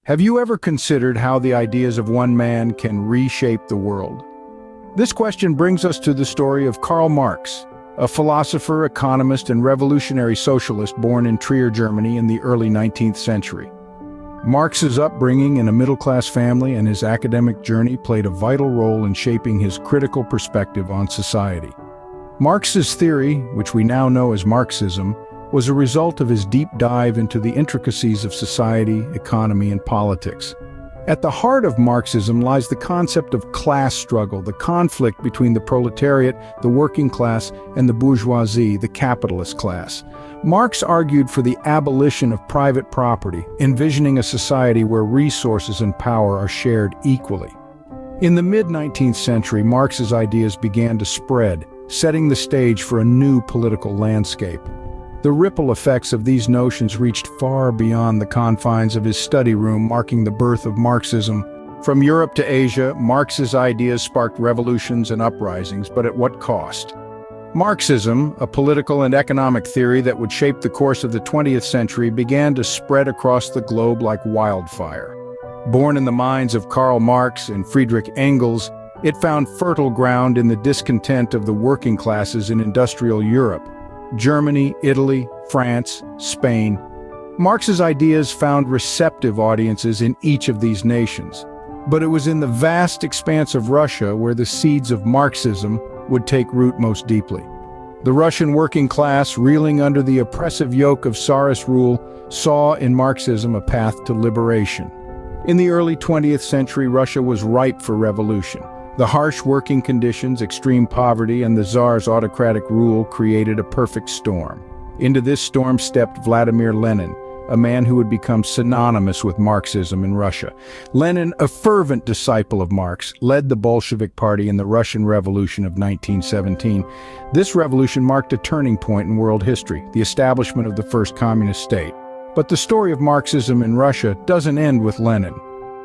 Have you ever considered how the ideas of one man can reshape the world? This question brings us to the story of Karl Marx, a philosopher, economist, and revolutionary socialist born in Trier, Germany in the early 19th century. Marx's upbringing in a middle-class family and his academic journey played a vital role in shaping his critical perspective on society. Marx's theory, which we now know as Marxism, was a result of his deep dive into the intricacies of society, economy, and politics. At the heart of Marxism lies the concept of class struggle, the conflict between the proletariat, the working class, and the bourgeoisie, the capitalist class. Marx argued for the abolition of private property, envisioning a society where resources and power are shared equally. In the mid-19th century, Marx's ideas began to spread, setting the stage for a new political landscape. The ripple effects of these notions reached far beyond the confines of his study room, marking the birth of Marxism. From Europe to Asia, Marx's ideas sparked revolutions and uprisings, but at what cost? Marxism, a political and economic theory that would shape the course of the 20th century, began to spread across the globe like wildfire. Born in the minds of Karl Marx and Friedrich Engels, it found fertile ground in the discontent of the working classes in industrial Europe. Germany, Italy, France, Spain. Marx's ideas found receptive audiences in each of these nations. But it was in the vast expanse of Russia where the seeds of Marxism would take root most deeply. The Russian working class, reeling under the oppressive yoke of Tsarist rule, saw in Marxism a path to liberation. In the early 20th century, Russia was ripe for revolution. The harsh working conditions, extreme poverty, and the Tsar's autocratic rule created a perfect storm. Into this storm stepped Vladimir Lenin, a man who would become synonymous with Marxism in Russia. Lenin, a fervent disciple of Marx, led the Bolshevik Party in the Russian Revolution of 1917. This revolution marked a turning point in world history, the establishment of the first communist state. But the story of Marxism in Russia doesn't end with Lenin.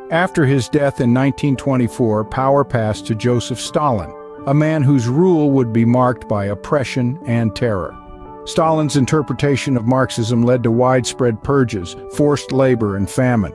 After his death in 1924, power passed to Joseph Stalin, a man whose rule would be marked by oppression and terror. Stalin's interpretation of Marxism led to widespread purges, forced labor, and famine.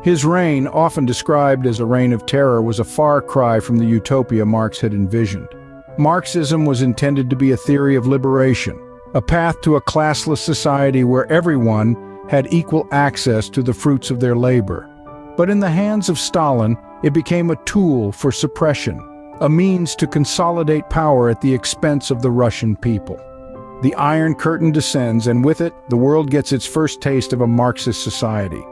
His reign, often described as a reign of terror, was a far cry from the utopia Marx had envisioned. Marxism was intended to be a theory of liberation, a path to a classless society where everyone had equal access to the fruits of their labor. But in the hands of Stalin, it became a tool for suppression, a means to consolidate power at the expense of the Russian people. The Iron Curtain descends, and with it, the world gets its first taste of a Marxist society.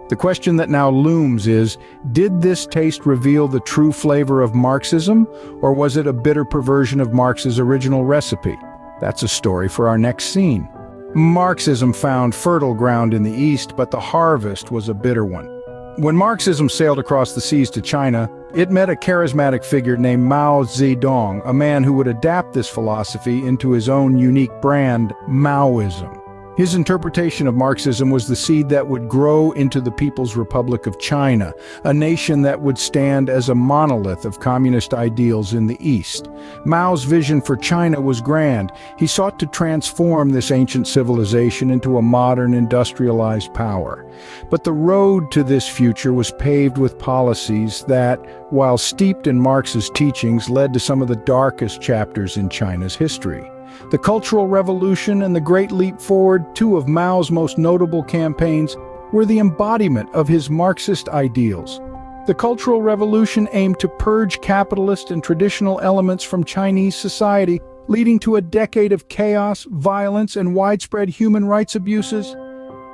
The question that now looms is, did this taste reveal the true flavor of Marxism, or was it a bitter perversion of Marx's original recipe? That's a story for our next scene. Marxism found fertile ground in the East, but the harvest was a bitter one. When Marxism sailed across the seas to China, it met a charismatic figure named Mao Zedong, a man who would adapt this philosophy into his own unique brand, Maoism. His interpretation of Marxism was the seed that would grow into the People's Republic of China, a nation that would stand as a monolith of communist ideals in the East. Mao's vision for China was grand. He sought to transform this ancient civilization into a modern, industrialized power. But the road to this future was paved with policies that, while steeped in Marx's teachings, led to some of the darkest chapters in China's history. The Cultural Revolution and the Great Leap Forward, two of Mao's most notable campaigns, were the embodiment of his Marxist ideals. The Cultural Revolution aimed to purge capitalist and traditional elements from Chinese society, leading to a decade of chaos, violence, and widespread human rights abuses.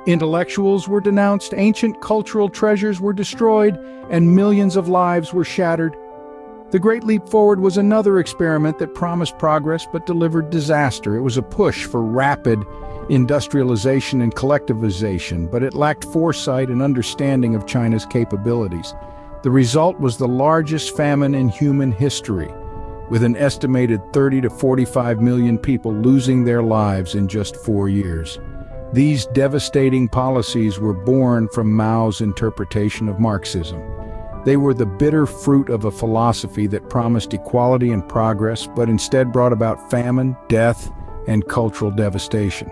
Intellectuals were denounced, ancient cultural treasures were destroyed, and millions of lives were shattered. The Great Leap Forward was another experiment that promised progress but delivered disaster. It was a push for rapid industrialization and collectivization, but it lacked foresight and understanding of China's capabilities. The result was the largest famine in human history, with an estimated 30 to 45 million people losing their lives in just 4 years. These devastating policies were born from Mao's interpretation of Marxism. They were the bitter fruit of a philosophy that promised equality and progress, but instead brought about famine, death, and cultural devastation.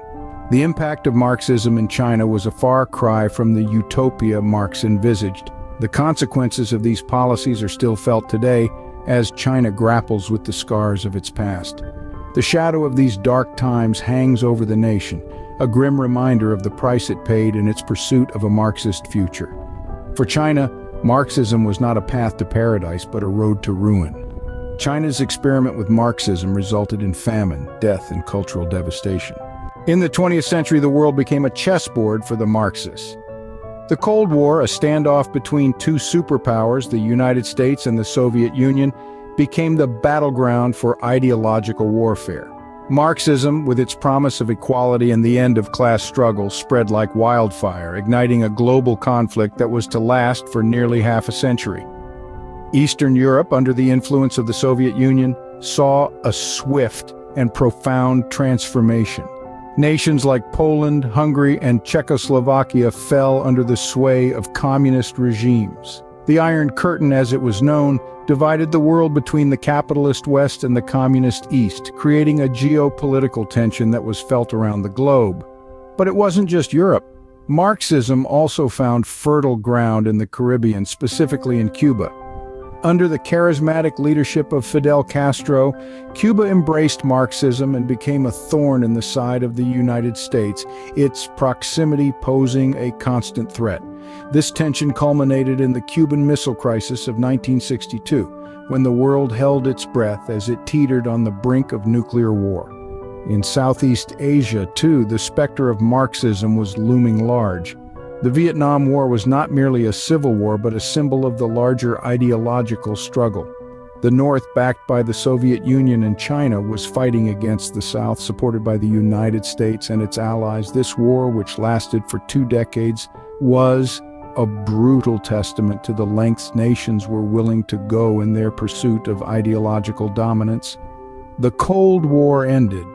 The impact of Marxism in China was a far cry from the utopia Marx envisaged. The consequences of these policies are still felt today as China grapples with the scars of its past. The shadow of these dark times hangs over the nation, a grim reminder of the price it paid in its pursuit of a Marxist future. For China, Marxism was not a path to paradise, but a road to ruin. China's experiment with Marxism resulted in famine, death, and cultural devastation. In the 20th century, the world became a chessboard for the Marxists. The Cold War, a standoff between two superpowers, the United States and the Soviet Union, became the battleground for ideological warfare. Marxism, with its promise of equality and the end of class struggle, spread like wildfire, igniting a global conflict that was to last for nearly half a century. Eastern Europe, under the influence of the Soviet Union, saw a swift and profound transformation. Nations like Poland, Hungary, and Czechoslovakia fell under the sway of communist regimes. The Iron Curtain, as it was known, divided the world between the capitalist West and the communist East, creating a geopolitical tension that was felt around the globe. But it wasn't just Europe. Marxism also found fertile ground in the Caribbean, specifically in Cuba. Under the charismatic leadership of Fidel Castro, Cuba embraced Marxism and became a thorn in the side of the United States, its proximity posing a constant threat. This tension culminated in the Cuban Missile Crisis of 1962, when the world held its breath as it teetered on the brink of nuclear war. In Southeast Asia, too, the specter of Marxism was looming large. The Vietnam War was not merely a civil war, but a symbol of the larger ideological struggle. The North, backed by the Soviet Union and China, was fighting against the South, supported by the United States and its allies. This war, which lasted for 2 decades, was a brutal testament to the lengths nations were willing to go in their pursuit of ideological dominance. The Cold War ended,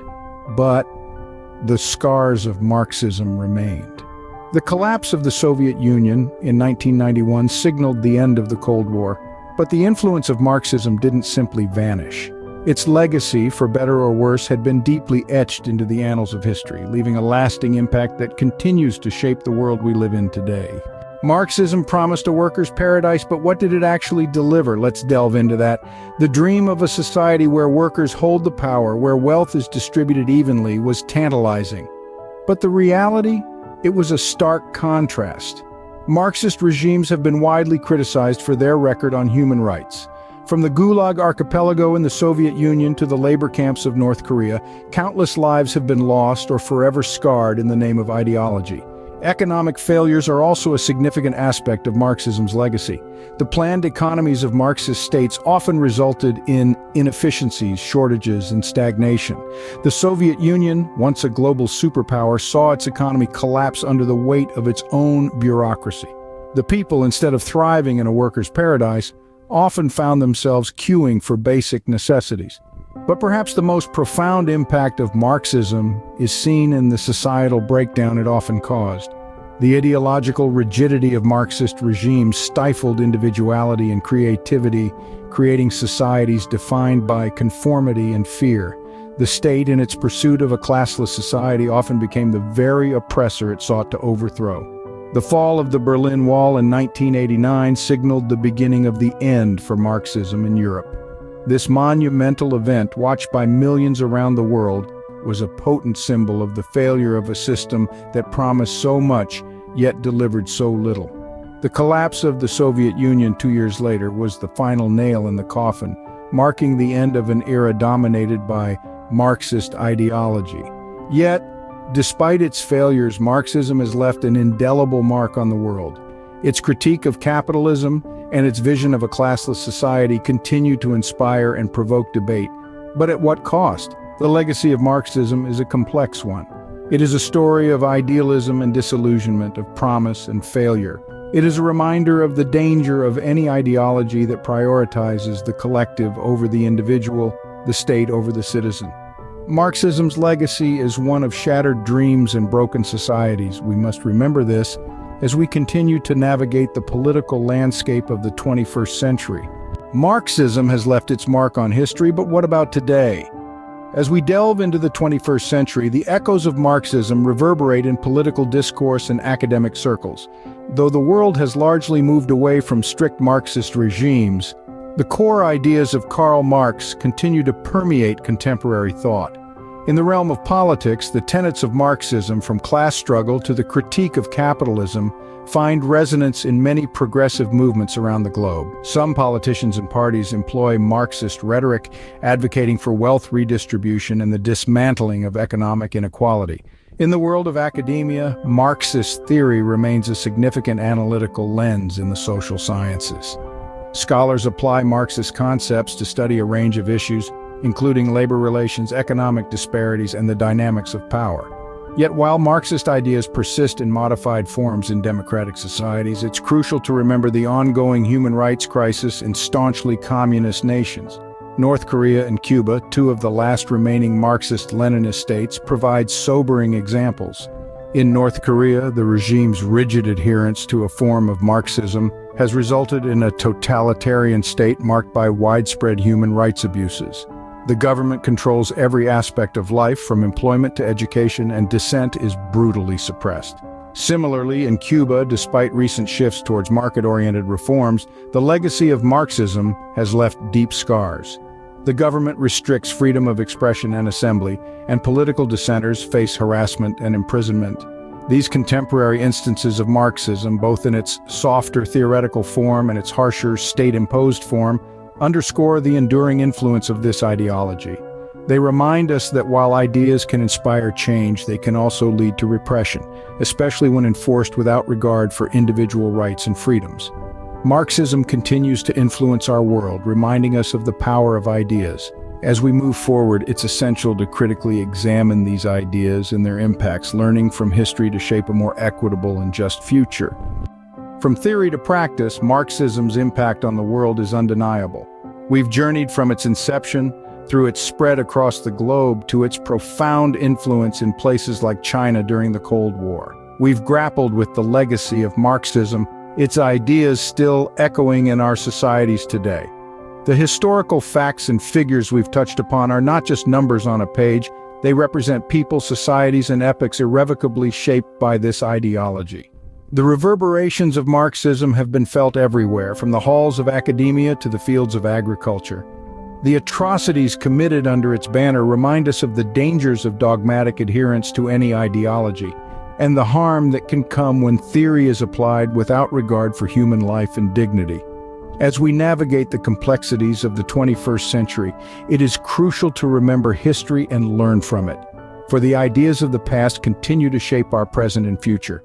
but the scars of Marxism remained. The collapse of the Soviet Union in 1991 signaled the end of the Cold War, but the influence of Marxism didn't simply vanish. Its legacy, for better or worse, had been deeply etched into the annals of history, leaving a lasting impact that continues to shape the world we live in today. Marxism promised a workers' paradise, but what did it actually deliver? Let's delve into that. The dream of a society where workers hold the power, where wealth is distributed evenly, was tantalizing. But the reality? It was a stark contrast. Marxist regimes have been widely criticized for their record on human rights. From the Gulag Archipelago in the Soviet Union to the labor camps of North Korea, countless lives have been lost or forever scarred in the name of ideology. Economic failures are also a significant aspect of Marxism's legacy. The planned economies of Marxist states often resulted in inefficiencies, shortages, and stagnation. The Soviet Union, once a global superpower, saw its economy collapse under the weight of its own bureaucracy. The people, instead of thriving in a worker's paradise, often found themselves queuing for basic necessities. But perhaps the most profound impact of Marxism is seen in the societal breakdown it often caused. The ideological rigidity of Marxist regimes stifled individuality and creativity, creating societies defined by conformity and fear. The state, in its pursuit of a classless society, often became the very oppressor it sought to overthrow. The fall of the Berlin Wall in 1989 signaled the beginning of the end for Marxism in Europe. This monumental event, watched by millions around the world, was a potent symbol of the failure of a system that promised so much, yet delivered so little. The collapse of the Soviet Union 2 years later was the final nail in the coffin, marking the end of an era dominated by Marxist ideology. Yet, despite its failures, Marxism has left an indelible mark on the world. Its critique of capitalism and its vision of a classless society continue to inspire and provoke debate. But at what cost? The legacy of Marxism is a complex one. It is a story of idealism and disillusionment, of promise and failure. It is a reminder of the danger of any ideology that prioritizes the collective over the individual, the state over the citizen. Marxism's legacy is one of shattered dreams and broken societies. We must remember this as we continue to navigate the political landscape of the 21st century. Marxism has left its mark on history, but what about today? As we delve into the 21st century, the echoes of Marxism reverberate in political discourse and academic circles. Though the world has largely moved away from strict Marxist regimes, the core ideas of Karl Marx continue to permeate contemporary thought. In the realm of politics, the tenets of Marxism, from class struggle to the critique of capitalism, find resonance in many progressive movements around the globe. Some politicians and parties employ Marxist rhetoric, advocating for wealth redistribution and the dismantling of economic inequality. In the world of academia, Marxist theory remains a significant analytical lens in the social sciences. Scholars apply Marxist concepts to study a range of issues, including labor relations, economic disparities, and the dynamics of power. Yet while Marxist ideas persist in modified forms in democratic societies, it's crucial to remember the ongoing human rights crisis in staunchly communist nations. North Korea and Cuba, two of the last remaining Marxist-Leninist states, provide sobering examples. In North Korea, the regime's rigid adherence to a form of Marxism has resulted in a totalitarian state marked by widespread human rights abuses. The government controls every aspect of life, from employment to education, and dissent is brutally suppressed. Similarly, in Cuba, despite recent shifts towards market-oriented reforms, the legacy of Marxism has left deep scars. The government restricts freedom of expression and assembly, and political dissenters face harassment and imprisonment. These contemporary instances of Marxism, both in its softer theoretical form and its harsher state-imposed form, underscore the enduring influence of this ideology. They remind us that while ideas can inspire change, they can also lead to repression, especially when enforced without regard for individual rights and freedoms. Marxism continues to influence our world, reminding us of the power of ideas. As we move forward, it's essential to critically examine these ideas and their impacts, learning from history to shape a more equitable and just future. From theory to practice, Marxism's impact on the world is undeniable. We've journeyed from its inception, through its spread across the globe, to its profound influence in places like China during the Cold War. We've grappled with the legacy of Marxism, its ideas still echoing in our societies today. The historical facts and figures we've touched upon are not just numbers on a page, they represent people, societies, and epochs irrevocably shaped by this ideology. The reverberations of Marxism have been felt everywhere, from the halls of academia to the fields of agriculture. The atrocities committed under its banner remind us of the dangers of dogmatic adherence to any ideology, and the harm that can come when theory is applied without regard for human life and dignity. As we navigate the complexities of the 21st century, it is crucial to remember history and learn from it. For the ideas of the past continue to shape our present and future,